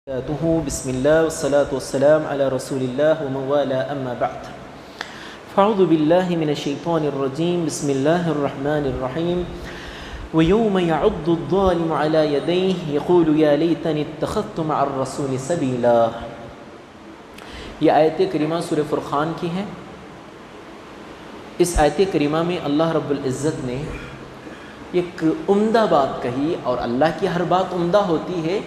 بسم الله والصلاة والسلام على رسول الله ومن والاه أما بعد فأعوذ بالله من الشيطان الرجيم بسم الله الرحمن الرحيم ويوم يعض الظالم على يديه يقول يا ليتني اتخذت مع الرسول سبيلا. یہ آیت کریمہ سورہ فرقان کی ہے. اس آیت کریمہ میں اللہ رب العزت نے ایک عمدہ بات کہی، اور اللہ کی ہر بات عمدہ ہوتی ہے،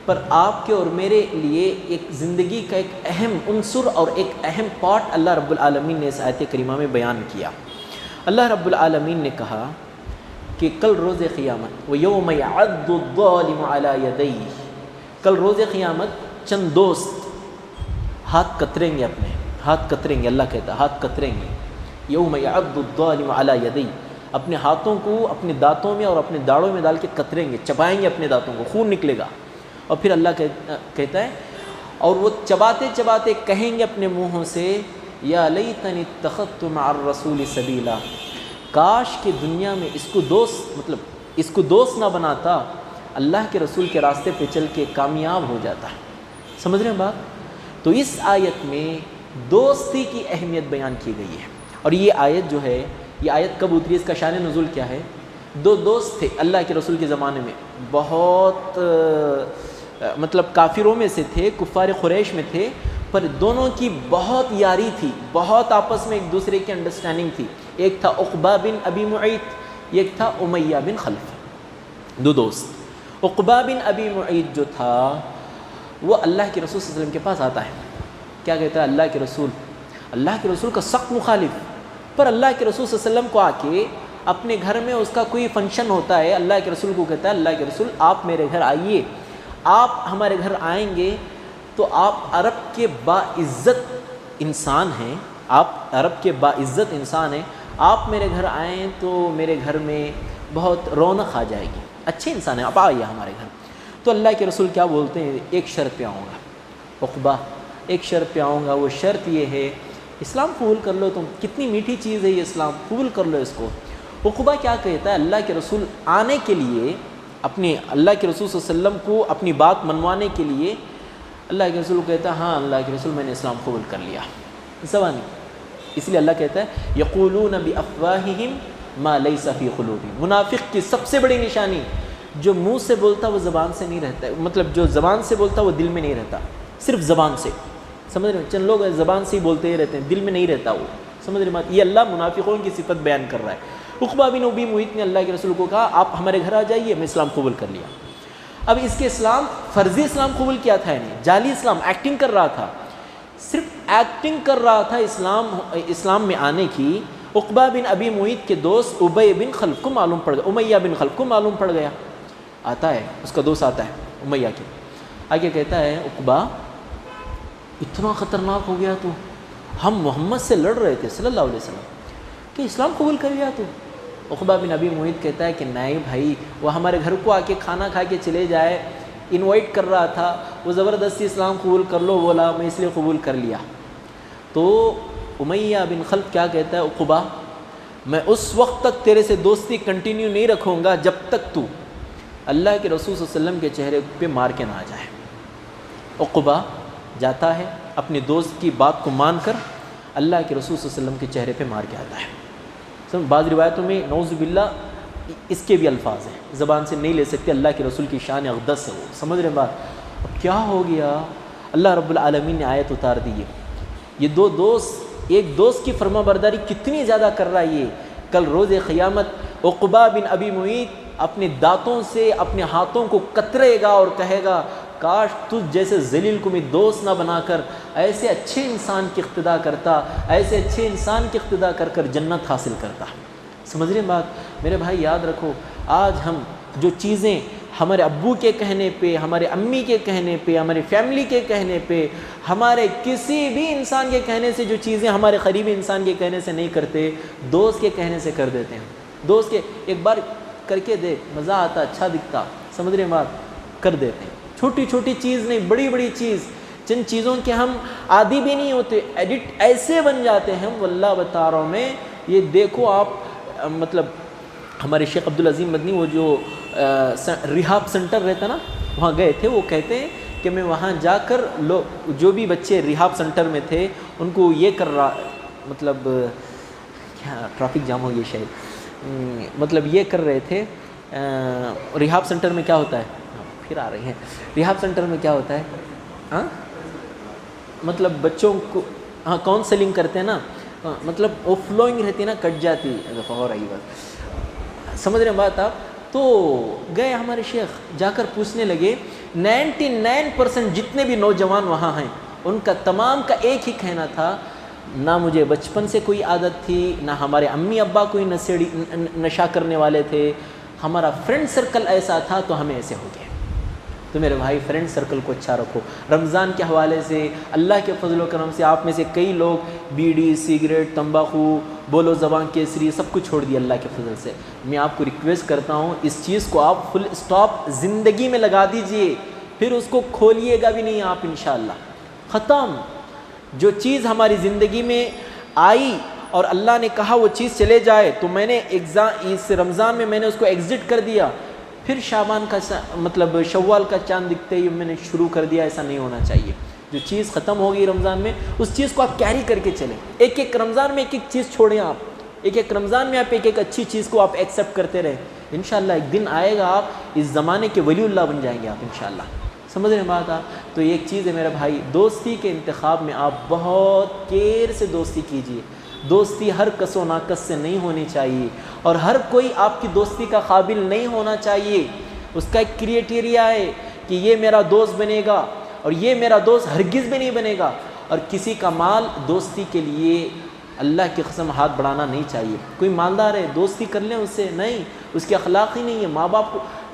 پر آپ کے اور میرے لیے ایک زندگی کا ایک اہم عنصر اور ایک اہم پارٹ اللہ رب العالمین نے اس آیت کریمہ میں بیان کیا. اللہ رب العالمین نے کہا کہ کل روز قیامت وَيَوْمَ يَعَضُّ الظَّالِمُ عَلَى يَدَيْهِ، کل روز قیامت چند دوست ہاتھ کتریں گے، اپنے ہاتھ کتریں گے. اللہ کہتا ہے ہاتھ کتریں گے. یوم یعض الظالم علی یدیہ، اپنے ہاتھوں کو اپنے دانتوں میں اور اپنے داڑوں میں ڈال کے کتریں گے، چبائیں گے اپنے دانتوں کو، خون نکلے گا. اور پھر اللہ کہتا ہے، اور وہ چباتے چباتے کہیں گے اپنے منہوں سے یا لیتنی اتخذت مع الرسول سبیلا، کاش کہ دنیا میں اس کو دوست نہ بناتا، اللہ کے رسول کے راستے پہ چل کے کامیاب ہو جاتا. سمجھ رہے ہیں بات؟ تو اس آیت میں دوستی کی اہمیت بیان کی گئی ہے. اور یہ آیت جو ہے، یہ آیت کب اتری، اس کا شان نزول کیا ہے؟ دو دوست تھے اللہ کے رسول کے زمانے میں، بہت کافروں میں سے تھے، کفار قریش میں تھے، پر دونوں کی بہت یاری تھی، بہت آپس میں ایک دوسرے کی انڈرسٹینڈنگ تھی. ایک تھا عقبہ بن ابی معیط، ایک تھا امیہ بن خلف. دو دوست. عقبہ بن ابی معیط جو تھا وہ اللہ کے رسول صلی اللہ علیہ وسلم کے پاس آتا ہے. کیا کہتا ہے؟ اللہ کے رسول کا سخت مخالف، پر اللہ کے رسول صلی اللہ علیہ وسلم کو آ کے اپنے گھر میں اس کا کوئی فنکشن ہوتا ہے، اللہ کے رسول کو کہتا ہے اللہ کے رسول آپ میرے گھر آئیے، آپ ہمارے گھر آئیں گے تو آپ عرب کے باعزت انسان ہیں، آپ عرب کے باعزت انسان ہیں، آپ میرے گھر آئیں تو میرے گھر میں بہت رونق آ جائے گی، اچھے انسان ہیں، آپ آئیے ہمارے گھر. تو اللہ کے رسول کیا بولتے ہیں؟ ایک شرط پہ آؤں گا عقبہ، ایک شرط پہ آؤں گا. وہ شرط یہ ہے اسلام قبول کر لو تم. کتنی میٹھی چیز ہے یہ اسلام، قبول کر لو اس کو. عقبہ کیا کہتا ہے؟ اللہ کے رسول آنے کے لیے، اپنے اللہ کے رسول صلی اللہ علیہ وسلم کو اپنی بات منوانے کے لیے اللہ کے رسول کہتا ہے ہاں اللہ کے رسول میں نے اسلام قبول کر لیا، زبانی. اس لیے اللہ کہتا ہے یقولون بافواہہم ما لیس فی قلوبہم. منافق کی سب سے بڑی نشانی، جو منہ سے بولتا وہ زبان سے نہیں رہتا، جو زبان سے بولتا وہ دل میں نہیں رہتا، صرف زبان سے. سمجھ رہے ہیں؟ چند لوگ زبان سے ہی بولتے ہی رہتے ہیں، دل میں نہیں رہتا وہ. سمجھ رہے ہیں؟ یہ اللہ منافقوں کی صفت بیان کر رہا ہے. عقبہ بن ابی معیط نے اللہ کے رسول کو کہا آپ ہمارے گھر آ جائیے، میں اسلام قبول کر لیا. اب اس کے اسلام فرضی اسلام قبول کیا تھا، یعنی جعلی اسلام، ایکٹنگ کر رہا تھا، صرف ایکٹنگ کر رہا تھا اسلام میں آنے کی. عقبہ بن ابی معیط کے دوست امیہ بن خلف کو معلوم پڑ گیا. آتا ہے اس کا دوست، آتا ہے امیہ کے، آگے کہتا ہے عقبہ اتنا خطرناک ہو گیا تو، ہم محمد سے لڑ رہے تھے صلی اللہ علیہ وسلم کہ اسلام قبول کر لیا تو. عقبہ بن ابی معیط کہتا ہے کہ نہیں بھائی، وہ ہمارے گھر کو آ کے کھانا کھا کے چلے جائے، انوائٹ کر رہا تھا، وہ زبردستی اسلام قبول کر لو بولا، میں اس لیے قبول کر لیا. تو امیہ بن خلف کیا کہتا ہے؟ عقبہ میں اس وقت تک تیرے سے دوستی کنٹینیو نہیں رکھوں گا جب تک تو اللہ کے رسول صلی اللہ علیہ وسلم کے چہرے پہ مار کے نہ آ جائے. عقبہ جاتا ہے اپنے دوست کی بات کو مان کر اللہ کے رسول صلی اللہ علیہ وسلم کے چہرے پہ مار کے آتا ہے. بعض روایتوں میں نعوذ باللہ اس کے بھی الفاظ ہیں، زبان سے نہیں لے سکتے، اللہ کے رسول کی شان اقدس ہے وہ. سمجھ رہے بات؟ اب کیا ہو گیا؟ اللہ رب العالمین نے آیت اتار دی ہے. یہ دو دوست، ایک دوست کی فرما برداری کتنی زیادہ کر رہا ہے یہ. کل روز قیامت عقبہ بن ابی معیط اپنے دانتوں سے اپنے ہاتھوں کو کترے گا اور کہے گا کاش تجھ جیسے ذلیل کو میں دوست نہ بنا کر ایسے اچھے انسان کی اقتدا کرتا، ایسے اچھے انسان کی اقتدا کر کر جنت حاصل کرتا. سمجھ رہے ہیں بات؟ میرے بھائی یاد رکھو، آج ہم جو چیزیں ہمارے ابو کے کہنے پہ، ہمارے امی کے کہنے پہ، ہماری فیملی کے کہنے پہ، ہمارے کسی بھی انسان کے کہنے سے جو چیزیں ہمارے قریبی انسان کے کہنے سے نہیں کرتے، دوست کے کہنے سے کر دیتے ہیں. دوست کے ایک بار کر کے دے، مزہ آتا، اچھا دکھتا. سمجھ رہے ہیں بات؟ کر دیتے ہیں. چھوٹی چھوٹی چیز نہیں، بڑی بڑی چیز، جن چیزوں کے ہم عادی بھی نہیں ہوتے، ایڈکٹ ایسے بن جاتے ہیں. واللہ بتا رہا ہوں میں، یہ دیکھو آپ، ہمارے شیخ عبدالعظیم مدنی وہ جو ریہاب سینٹر رہتا نا، وہاں گئے تھے. وہ کہتے ہیں کہ میں وہاں جا کر جو بھی بچے ریہاب سینٹر میں تھے ان کو یہ کر رہا، مطلب کیا ٹریفک جام ہو گئی شاید، مطلب یہ کر رہے تھے ریہاب سینٹر میں کیا ہوتا ہے، پھر آ رہے ہیں، ریہاب سینٹر میں کیا ہوتا ہے، ہاں مطلب بچوں کو کاؤنسلنگ کرتے ہیں نا، مطلب وہ فلوئنگ رہتی ہے نا، کٹ جاتی ہو رہی بات، سمجھ رہے ہیں بات آپ؟ تو گئے ہمارے شیخ، جا کر پوچھنے لگے 99% جتنے بھی نوجوان وہاں ہیں ان کا تمام کا ایک ہی کہنا تھا، نہ مجھے بچپن سے کوئی عادت تھی، نہ ہمارے امی ابا کوئی نشہ کرنے والے تھے، ہمارا فرینڈ سرکل ایسا تھا تو ہمیں ایسے ہو گیا۔ تو میرے بھائی فرینڈ سرکل کو اچھا رکھو۔ رمضان کے حوالے سے اللہ کے فضل و کرم سے آپ میں سے کئی لوگ بیڑی، سگریٹ، تمباکو، بولو زبان کیسری سب کچھ چھوڑ دیا اللہ کے فضل سے۔ میں آپ کو ریکویسٹ کرتا ہوں اس چیز کو آپ فل اسٹاپ زندگی میں لگا دیجئے، پھر اس کو کھولیے گا بھی نہیں آپ انشاءاللہ۔ ختم۔ جو چیز ہماری زندگی میں آئی اور اللہ نے کہا وہ چیز چلے جائے تو میں نے اس رمضان میں میں نے اس کو ایگزٹ کر دیا، پھر شعبان کا مطلب شوال کا چاند دکھتے ہی میں نے شروع کر دیا، ایسا نہیں ہونا چاہیے۔ جو چیز ختم ہو گئی رمضان میں اس چیز کو آپ کیری کر کے چلیں، ایک ایک رمضان میں ایک ایک چیز چھوڑیں، آپ ایک ایک رمضان میں آپ ایک ایک اچھی چیز کو آپ ایکسیپٹ کرتے رہیں، انشاءاللہ ایک دن آئے گا آپ اس زمانے کے ولی اللہ بن جائیں گے آپ انشاءاللہ۔ سمجھ رہے ہیں بات آپ؟ تو ایک چیز ہے میرا بھائی، دوستی کے انتخاب میں آپ بہت کیئر سے دوستی کیجیے۔ دوستی ہر کس و ناقص سے نہیں ہونی چاہیے، اور ہر کوئی آپ کی دوستی کا قابل نہیں ہونا چاہیے۔ اس کا ایک کریٹیریا ہے کہ یہ میرا دوست بنے گا اور یہ میرا دوست ہرگز بھی نہیں بنے گا۔ اور کسی کا مال دوستی کے لیے اللہ کی قسم ہاتھ بڑھانا نہیں چاہیے۔ کوئی مالدار ہے دوستی کر لیں اس سے، نہیں، اس کے اخلاق ہی نہیں ہے۔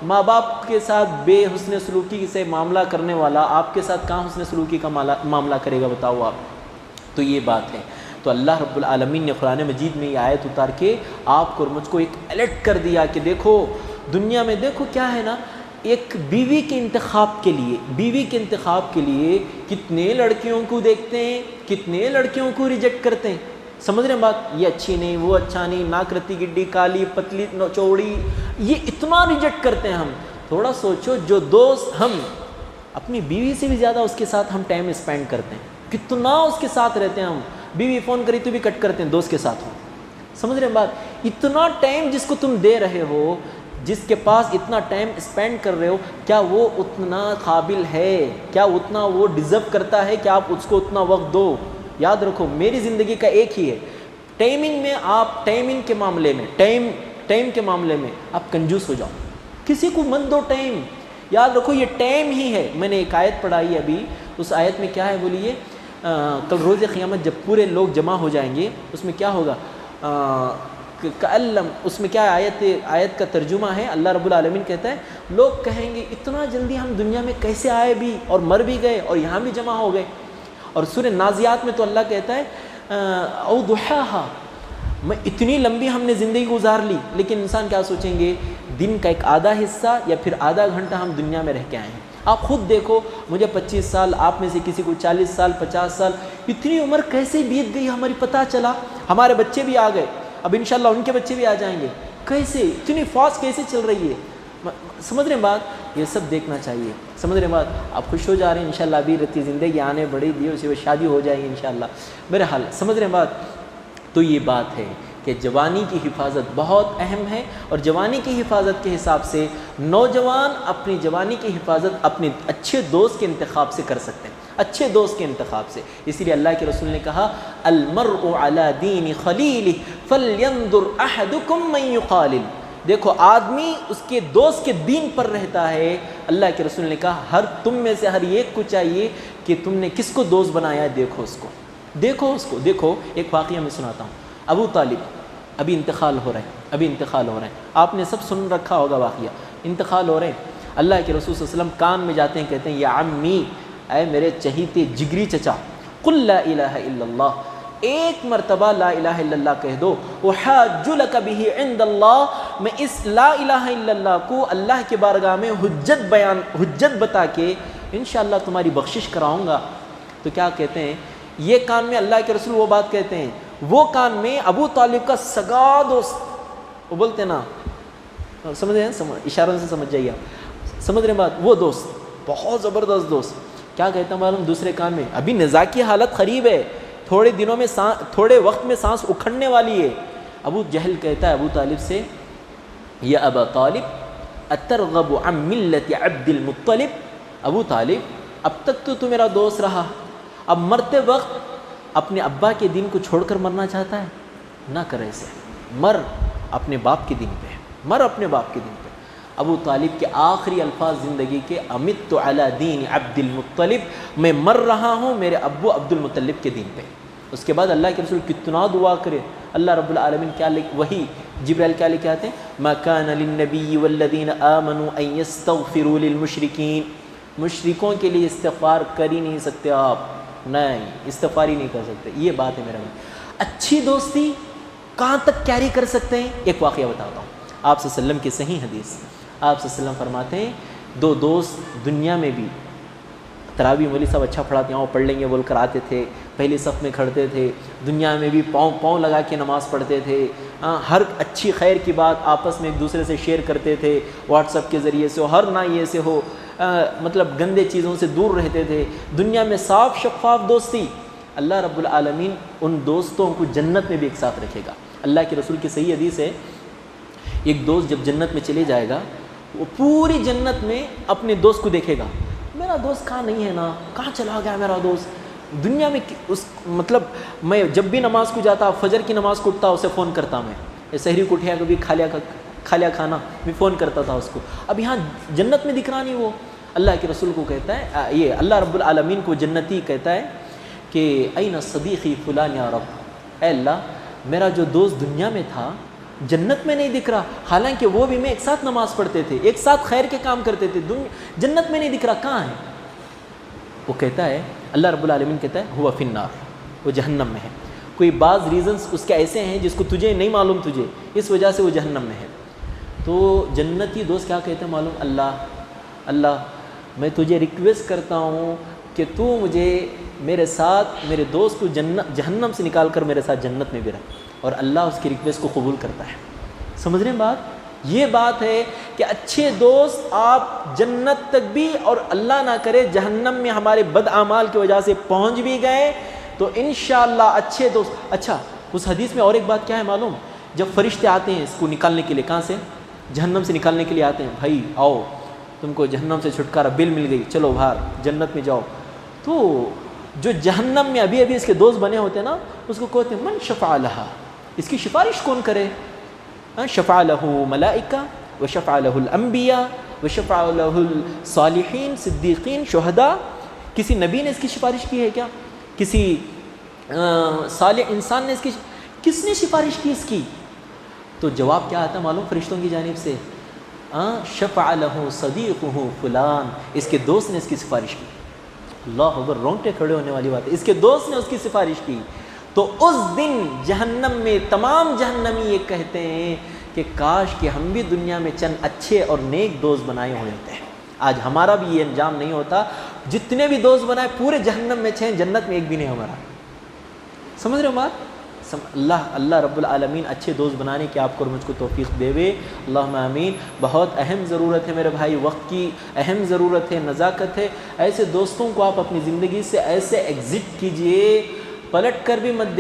ماں باپ کے ساتھ بے حسن سلوکی سے معاملہ کرنے والا آپ کے ساتھ کہاں حسن سلوکی کا معاملہ کرے گا بتاؤ آپ؟ تو یہ بات ہے۔ تو اللہ رب العالمین نے قرآن مجید میں یہ آیت اتار کے آپ کو اور مجھ کو ایک الرٹ کر دیا کہ دیکھو دنیا میں دیکھو کیا ہے نا، ایک بیوی کے انتخاب کے لیے کتنے لڑکیوں کو دیکھتے ہیں، کتنے لڑکیوں کو ریجیکٹ کرتے ہیں۔ سمجھ رہے ہیں بات؟ یہ اچھی نہیں، وہ اچھا نہیں، ناک رتی گڈی، کالی پتلی چوڑی، یہ اتنا ریجیکٹ کرتے ہیں ہم۔ تھوڑا سوچو، جو دوست ہم اپنی بیوی سے بھی زیادہ اس کے ساتھ ہم ٹائم اسپینڈ کرتے ہیں، کتنا اس کے ساتھ رہتے ہیں ہم، بیوی فون کری تو بھی کٹ کرتے ہیں دوست کے ساتھ ہوں۔ سمجھ رہے ہیں بات؟ اتنا ٹائم جس کو تم دے رہے ہو، جس کے پاس اتنا ٹائم اسپینڈ کر رہے ہو، کیا وہ اتنا قابل ہے؟ کیا اتنا وہ ڈیزرو کرتا ہے کہ آپ اس کو اتنا وقت دو؟ یاد رکھو میری زندگی کا ایک ہی ہے، ٹائمنگ میں آپ ٹائم کے معاملے میں آپ کنجوس ہو جاؤ، کسی کو مت دو ٹائم۔ یاد رکھو یہ ٹائم ہی ہے۔ میں نے ایک آیت پڑھائی ابھی، اس آیت میں کیا ہے بولیے؟ کل روز قیامت جب پورے لوگ جمع ہو جائیں گے اس میں کیا ہوگا؟ اس میں کیا آیت کا ترجمہ ہے، اللہ رب العالمین کہتا ہے لوگ کہیں گے اتنا جلدی ہم دنیا میں کیسے آئے بھی اور مر بھی گئے اور یہاں بھی جمع ہو گئے۔ اور سورہ نازیات میں تو اللہ کہتا ہے او ضحاہا، میں اتنی لمبی ہم نے زندگی گزار لی، لیکن انسان کیا سوچیں گے؟ دن کا ایک آدھا حصہ یا پھر آدھا گھنٹہ ہم دنیا میں رہ کے آئے ہیں۔ آپ خود دیکھو، مجھے 25 سال، آپ میں سے کسی کو 40 سال، 50 سال، اتنی عمر کیسے بیت گئی ہماری پتہ چلا۔ ہمارے بچے بھی آ گئے، اب انشاءاللہ ان کے بچے بھی آ جائیں گے، کیسے اتنی فاسٹ کیسے چل رہی ہے؟ سمجھ رہے ہیں بات؟ یہ سب دیکھنا چاہیے۔ سمجھ رہے ہیں بات؟ آپ خوش ہو جا رہے ہیں انشاءاللہ، ابھی رہتی زندگی آنے بڑی دی اسی وہ شادی ہو جائے گی انشاءاللہ۔ بہرحال سمجھ رہے ہیں بات؟ تو یہ بات ہے کہ جوانی کی حفاظت بہت اہم ہے، اور جوانی کی حفاظت کے حساب سے نوجوان اپنی جوانی کی حفاظت اپنے اچھے دوست کے انتخاب سے کر سکتے ہیں، اچھے دوست کے انتخاب سے۔ اسی لیے اللہ کے رسول نے کہا المرء علی دین خلیلہ فلینظر احدکم من یخالل، دیکھو آدمی اس کے دوست کے دین پر رہتا ہے۔ اللہ کے رسول نے کہا تم میں سے ہر ایک کو چاہیے کہ تم نے کس کو دوست بنایا ہے، دیکھو اس کو، دیکھو اس کو۔ دیکھو ایک واقعہ میں سناتا ہوں۔ ابو طالب ابھی انتقال ہو رہے ہیں، آپ نے سب سن رکھا ہوگا واقعہ، انتقال ہو رہے ہیں۔ اللہ کے رسول صلی اللہ علیہ وسلم کان میں جاتے ہیں، کہتے ہیں یا عمی، اے میرے چہیتے جگری چچا، قل لا الہ الا اللہ، ایک مرتبہ لا الہ الا اللہ کہہ دو، احاج لک بہ عند اللہ، میں اس لا الہ الا اللہ کو اللہ کے بارگاہ میں حجت بتا کے انشاءاللہ تمہاری بخشش کراؤں گا۔ تو کیا کہتے ہیں؟ یہ کان میں اللہ کے رسول وہ بات کہتے ہیں، وہ کان میں ابو طالب کا سگا دوست، وہ بولتے نا، سمجھ رہے ہیں؟ اشاروں سے سمجھ جائیے آپ، سمجھ رہے ہیں بات؟ وہ دوست بہت زبردست دوست. کیا کہتا معلوم دوسرے کان میں؟ ابھی نزاع کی حالت قریب ہے, تھوڑے دنوں میں تھوڑے وقت میں سانس اکھڑنے والی ہے. ابو جہل کہتا ہے ابو طالب سے, یا ابا طالب اترغب عن ملت عبد المطلب. ابو طالب اب تک تو میرا دوست رہا, اب مرتے وقت اپنے ابا کے دین کو چھوڑ کر مرنا چاہتا ہے؟ نہ کر ایسے, مر اپنے باپ کے دین پہ, مر اپنے باپ کے دین پہ. ابو طالب کے آخری الفاظ زندگی کے, امت علی دین عبد المطلب, میں مر رہا ہوں میرے ابو عبد المطلب کے دین پہ. اس کے بعد اللہ کے رسول کتنا دعا کرے, اللہ رب العالمین کیا وہی جبرائیل کیا لے کے آتے ہیں, ما کان للنبی والذین آمنوا ان یستغفروا للمشرکین. مشرکوں کے لیے استغفار کر ہی نہیں سکتے آپ, نہیں استغفار ہی نہیں کر سکتے. یہ بات ہے میرا بھائی. اچھی دوستی کہاں تک کیری کر سکتے ہیں؟ ایک واقعہ بتاتا ہوں. آپ صلی اللہ علیہ وسلم کی صحیح حدیث, آپ صلی اللہ علیہ وسلم فرماتے ہیں دو دوست دنیا میں بھی, تراویح مولوی صاحب اچھا پڑھاتے ہیں, وہ پڑھ لیں گے بول کر آتے تھے, پہلی صف میں کھڑتے تھے, دنیا میں بھی پاؤں لگا کے نماز پڑھتے تھے, ہر اچھی خیر کی بات آپس میں ایک دوسرے سے شیئر کرتے تھے, واٹس ایپ کے ذریعے سے ہو, ہر نہ یہ سے ہو, مطلب گندے چیزوں سے دور رہتے تھے, دنیا میں صاف شفاف دوستی. اللہ رب العالمین ان دوستوں کو جنت میں بھی ایک ساتھ رکھے گا. اللہ کے رسول کی صحیح حدیث ہے, ایک دوست جب جنت میں چلے جائے گا, وہ پوری جنت میں اپنے دوست کو دیکھے گا, میرا دوست کہاں نہیں ہے نا, کہاں چلا گیا میرا دوست. دنیا میں اس مطلب میں جب بھی نماز کو جاتا, فجر کی نماز کو اٹھتا, اسے فون کرتا, میں سحری کو اٹھیا کبھی کھا لیا کھانا, میں فون کرتا تھا اس کو. اب یہاں جنت میں دکھ رہا نہیں وہ. اللہ کے رسول کو کہتا ہے, یہ اللہ رب العالمین کو جنتی کہتا ہے کہ این صدیقی فلان یا رب, اے اللہ میرا جو دوست دنیا میں تھا جنت میں نہیں دکھ رہا, حالانکہ وہ بھی میں ایک ساتھ نماز پڑھتے تھے, ایک ساتھ خیر کے کام کرتے تھے, جنت میں نہیں دکھ رہا, کہاں ہے؟ وہ کہتا ہے, اللہ رب العالمین کہتا ہے ہوا فی النار, وہ جہنم میں ہے. کوئی بعض ریزنز اس کے ایسے ہیں جس کو تجھے نہیں معلوم, تجھے اس وجہ سے وہ جہنم میں ہے. تو جنتی دوست کیا کہتے ہیں معلوم؟ اللہ میں تجھے ریکویسٹ کرتا ہوں کہ تو مجھے میرے ساتھ میرے دوست کو جہنم سے نکال کر میرے ساتھ جنت میں بھی رکھ. اور اللہ اس کی ریکویسٹ کو قبول کرتا ہے. سمجھ رہے ہیں بات؟ یہ بات ہے کہ اچھے دوست آپ جنت تک بھی, اور اللہ نہ کرے جہنم میں ہمارے بد اعمال کی وجہ سے پہنچ بھی گئے تو انشاءاللہ اچھے دوست. اچھا اس حدیث میں اور ایک بات کیا ہے معلوم؟ جب فرشتے آتے ہیں اس کو نکالنے کے لیے, کہاں سے؟ جہنم سے نکالنے کے لیے آتے ہیں, بھائی آؤ تم کو جہنم سے چھٹکارا, بل مل گئی, چلو باہر جنت میں جاؤ. تو جو جہنم میں ابھی اس کے دوست بنے ہوتے ہیں نا, اس کو کہتے ہیں من شفع لہا, اس کی سفارش کون کرے؟ شفع لہ ملائکہ و شفع لہ الانبیاء و شفع لہ الصالحین صدیقین شہداء. کسی نبی نے اس کی سفارش کی ہے کیا؟ کسی صالح انسان نے کس نے سفارش کی اس کی؟ تو جواب کیا آتا معلوم فرشتوں کی جانب سے؟ شفع لہ صدیقہ فلان, اس کے دوست نے اس کی سفارش کی. اللہ اکبر, رونگٹے کھڑے ہونے والی بات ہے, اس کے دوست نے اس کی سفارش کی. تو اس دن جہنم میں تمام جہنمی یہ کہتے ہیں کہ کاش کہ ہم بھی دنیا میں چند اچھے اور نیک دوست بنائے ہوئے ہوتے ہیں. آج ہمارا بھی یہ انجام نہیں ہوتا, جتنے بھی دوست بنائے پورے جہنم میں 6, جنت میں ایک بھی نہیں ہمارا. سمجھ رہے ہو بات؟ اللہ رب العالمین اچھے دوست بنانے کی آپ کو اور مجھ کو توفیق دے وے, اللہم آمین. بہت اہم ضرورت ہے میرے بھائی, وقت کی اہم ضرورت ہے, نزاکت ہے. ایسے دوستوں کو آپ اپنی زندگی سے ایسے ایگزٹ کیجئے, پلٹ کر بھی مت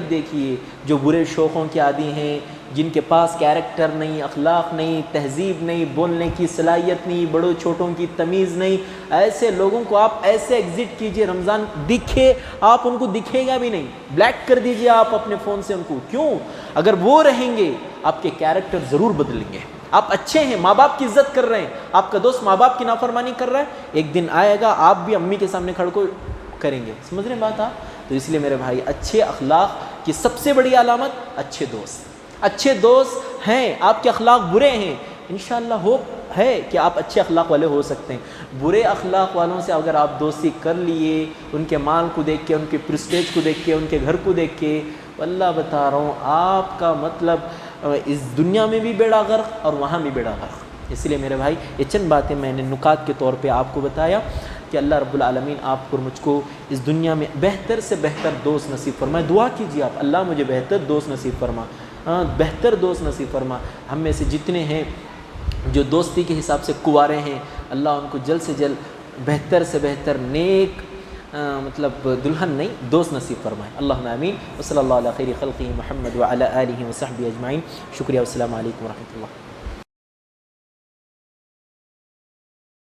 دیکھیے. جو برے شوقوں کے عادی ہیں, جن کے پاس کیریکٹر نہیں, اخلاق نہیں, تہذیب نہیں, بولنے کی صلاحیت نہیں, بڑوں چھوٹوں کی تمیز نہیں, ایسے لوگوں کو آپ ایسے ایگزٹ کیجئے. رمضان دکھے, آپ ان کو دکھے گا بھی نہیں, بلیک کر دیجئے آپ اپنے فون سے ان کو. کیوں؟ اگر وہ رہیں گے آپ کے کیریکٹر ضرور بدلیں گے. آپ اچھے ہیں, ماں باپ کی عزت کر رہے ہیں, آپ کا دوست ماں باپ کی نافرمانی کر رہا ہے, ایک دن آئے گا آپ بھی امی کے سامنے کھڑ کو کریں گے. سمجھ رہے ہیں بات آپ؟ تو اس لیے میرے بھائی اچھے اخلاق کی سب سے بڑی علامت اچھے دوست. اچھے دوست ہیں, آپ کے اخلاق برے ہیں, انشاءاللہ ہوپ ہے کہ آپ اچھے اخلاق والے ہو سکتے ہیں. برے اخلاق والوں سے اگر آپ دوستی کر لیے, ان کے مال کو دیکھ کے, ان کے پریسٹیج کو دیکھ کے, ان کے گھر کو دیکھ کے, اللہ بتا رہا ہوں آپ کا مطلب اس دنیا میں بھی بیڑا غرق اور وہاں بھی بیڑا غرق. اس لیے میرے بھائی یہ چند باتیں میں نے نکات کے طور پہ آپ کو بتایا کہ اللہ رب العالمین آپ کو اور مجھ کو اس دنیا میں بہتر سے بہتر دوست نصیب فرمائے. دعا کیجیے آپ, اللہ مجھے بہتر دوست نصیب فرما, بہتر دوست نصیب فرما. ہم میں سے جتنے ہیں جو دوستی کے حساب سے کنوارے ہیں, اللہ ان کو جلد سے جلد بہتر سے بہتر نیک مطلب دلہن نہیں دوست نصیب فرمائے. اللہم آمین. وصلی اللہ علیہ خیر خلقہ محمد وعلی آلہ وصحبہ اجمعین. شکریہ. والسلام علیکم ورحمۃ اللہ.